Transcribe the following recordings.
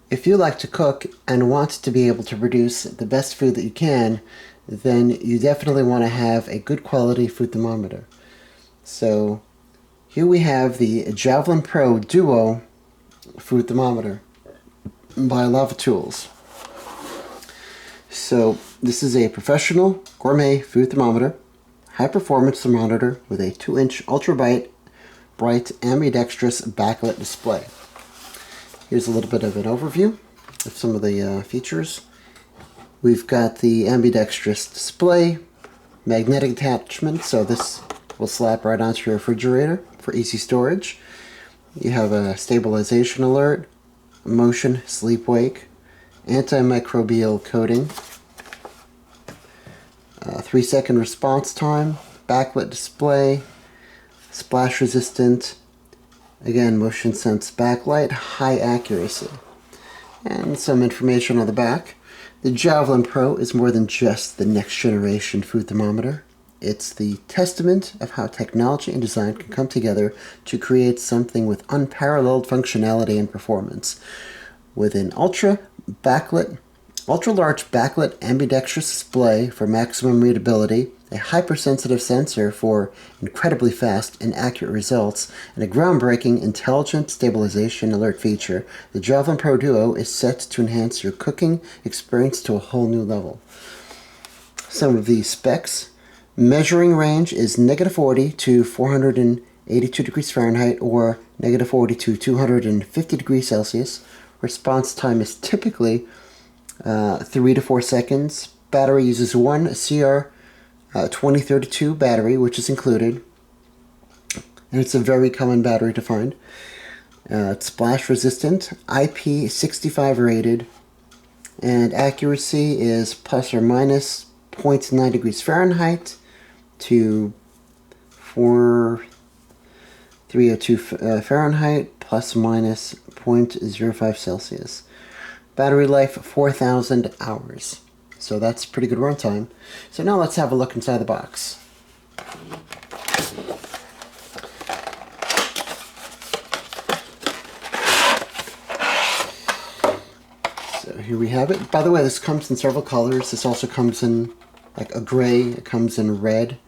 if you like to cook and want to be able to produce the best food that you can, then you definitely want to have a good quality food thermometer. So here we have the Javelin Pro Duo food thermometer by Lava Tools. So this is a professional gourmet food thermometer, high performance thermometer with a 2-inch ultra bright ambidextrous backlit display. Here's a little bit of an overview of some of the features. We've got the ambidextrous display, magnetic attachment, so this will slap right onto your refrigerator for easy storage. You have a stabilization alert, motion, sleep wake, antimicrobial coating, 3-second response time, backlit display, splash resistant, again motion sense backlight, high accuracy. And some information on the back. The Javelin Pro is more than just the next generation food thermometer. It's the testament of how technology and design can come together to create something with unparalleled functionality and performance. With an ultra large backlit ambidextrous display for maximum readability, a hypersensitive sensor for incredibly fast and accurate results, and a groundbreaking intelligent stabilization alert feature, the Javelin Pro Duo is set to enhance your cooking experience to a whole new level. Some of the specs. Measuring range is -40 to 482 degrees Fahrenheit or -40 to 250 degrees Celsius. Response time is typically 3 to 4 seconds. Battery uses one CR2032 battery, which is included, and it's a very common battery to find. It's splash resistant, IP65 rated, and accuracy is plus or minus 0.9 degrees Fahrenheit to 302 Fahrenheit plus minus 0.05 Celsius. Battery life 4,000 hours. So that's pretty good runtime. So now let's have a look inside the box. So here we have it. By the way, this comes in several colors. This also comes in like a gray. It comes in red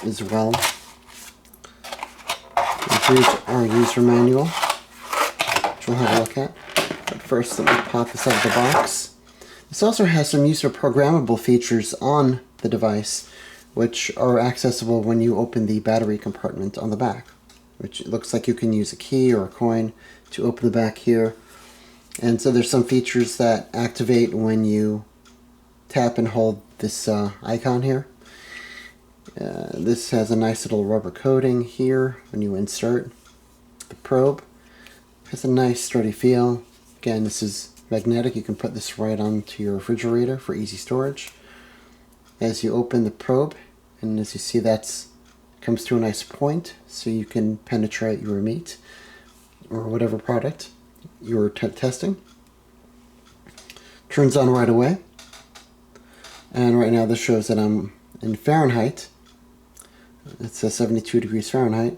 as well. And here's our user manual, which we'll have a look at. But first, let me pop this out of the box. This also has some user programmable features on the device, which are accessible when you open the battery compartment on the back, which it looks like you can use a key or a coin to open the back here. And so there's some features that activate when you tap and hold this icon here. This has a nice little rubber coating here when you insert the probe. It has a nice sturdy feel. Again, this is magnetic. You can put this right onto your refrigerator for easy storage. As you open the probe, and as you see, that comes to a nice point, so you can penetrate your meat or whatever product you're testing. Turns on right away. And right now this shows that I'm in Fahrenheit. It says 72 degrees Fahrenheit.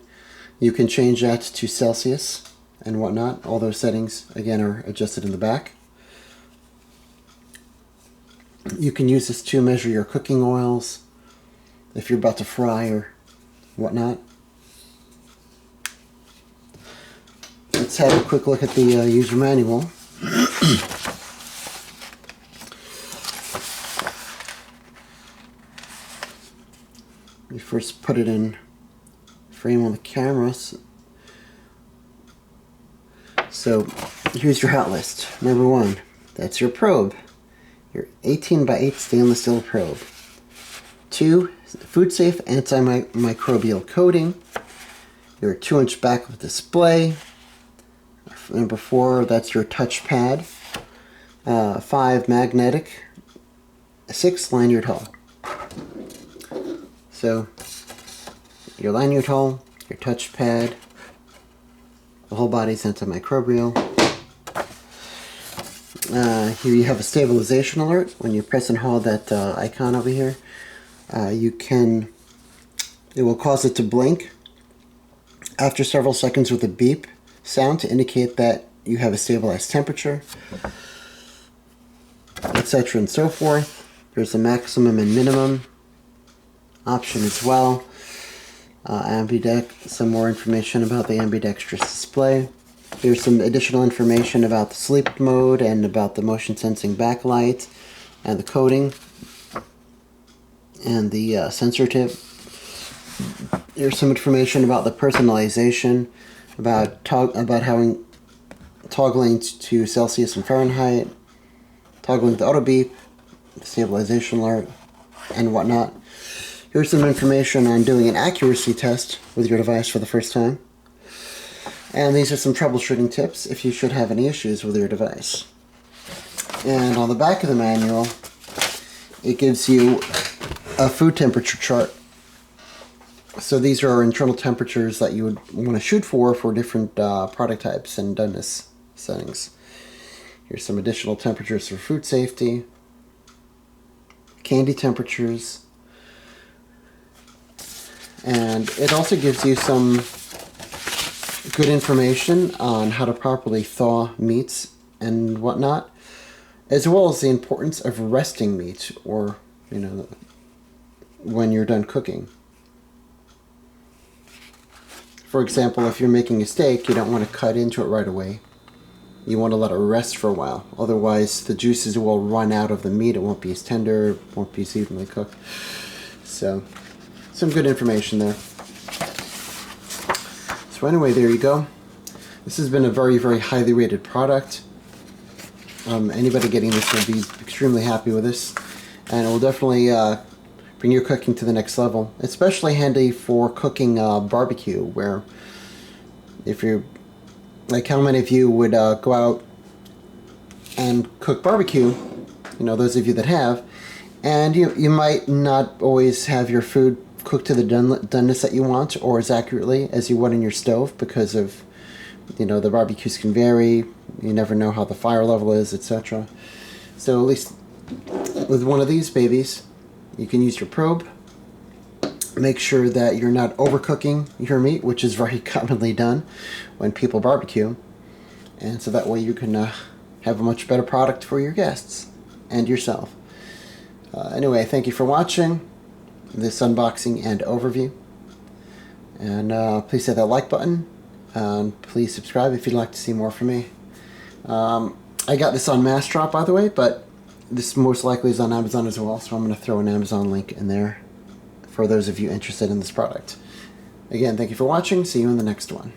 You can change that to Celsius and whatnot. All those settings, again, are adjusted in the back. You can use this to measure your cooking oils if you're about to fry or whatnot. Let's have a quick look at the user manual. We first put it in frame on the camera. So here's your hot list. Number 1, that's your probe. Your 18 by 8 stainless steel probe. 2, food safe antimicrobial coating. Your 2-inch backlit display. Number 4, that's your touchpad. 5, magnetic. 6, lanyard hull. So your lanyard hull, your touchpad, the whole body's antimicrobial. Here you have a stabilization alert. When you press and hold that icon over here, it will cause it to blink after several seconds with a beep sound to indicate that you have a stabilized temperature, etc. and so forth. There's a maximum and minimum option as well. Some more information about the ambidextrous display. Here's some additional information about the sleep mode and about the motion sensing backlight and the coating and the sensor tip. Here's some information about the personalization, about how toggling to Celsius and Fahrenheit, toggling the auto beep, stabilization alert, and whatnot. Here's some information on doing an accuracy test with your device for the first time. And these are some troubleshooting tips if you should have any issues with your device. And on the back of the manual, it gives you a food temperature chart. So these are our internal temperatures that you would want to shoot for different product types and doneness settings. Here's some additional temperatures for food safety, candy temperatures, and it also gives you some good information on how to properly thaw meats and whatnot, as well as the importance of resting meat, or, you know, when you're done cooking. For example, if you're making a steak, you don't want to cut into it right away. You want to let it rest for a while. Otherwise, the juices will run out of the meat. It won't be as tender, it won't be as evenly cooked. So, some good information there. So anyway, there you go. This has been a very, very highly rated product. Anybody getting this will be extremely happy with this. And it will definitely bring your cooking to the next level. Especially handy for cooking barbecue, where if you're, like, how many of you would go out and cook barbecue, you know, those of you that have, and you might not always have your food cooked to the doneness that you want, or as accurately as you would in your stove, because of, you know, the barbecues can vary, you never know how the fire level is, etc. So at least with one of these babies, you can use your probe, make sure that you're not overcooking your meat, which is very commonly done when people barbecue, and so that way you can have a much better product for your guests and yourself. Anyway, thank you for watching this unboxing and overview, and please hit that like button, and please subscribe if you'd like to see more from me. I got this on Mass Drop, by the way, but this most likely is on Amazon as well, so I'm going to throw an Amazon link in there for those of you interested in this product. Again, thank you for watching. See you in the next one.